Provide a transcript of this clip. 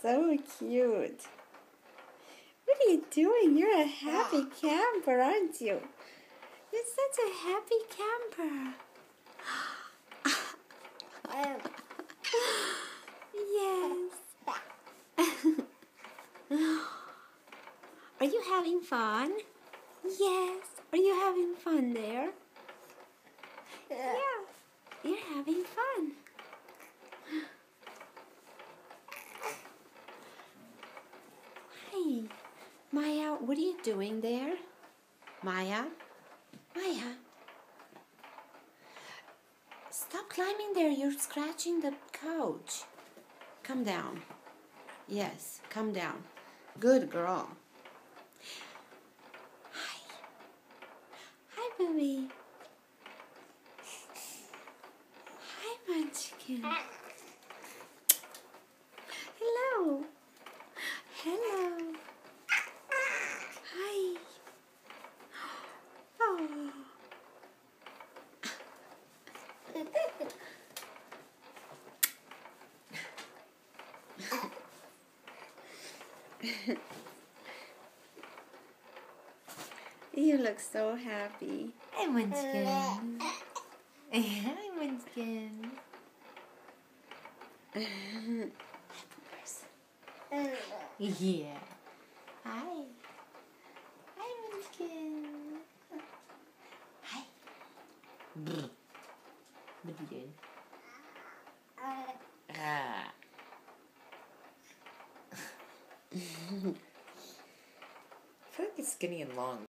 so cute. What are you doing? You're a happy camper, aren't you? You're such a happy camper. Yes. Are you having fun? Yes. Are you having fun there? Yeah. You're having fun. Hi. Maya, what are you doing there? Maya? Maya? Stop climbing there. You're scratching the couch. Come down. Yes, come down. Good girl. Hi. Hi, baby. Hi, Munchkin. Hello. Hello. Hi. Oh. You look so happy. Hi, Munchkin. Hi, Munchkin. Yeah. Hi. Hi, Munchkin. Hi. What are you doing? Ah. I feel like it's skinny and long.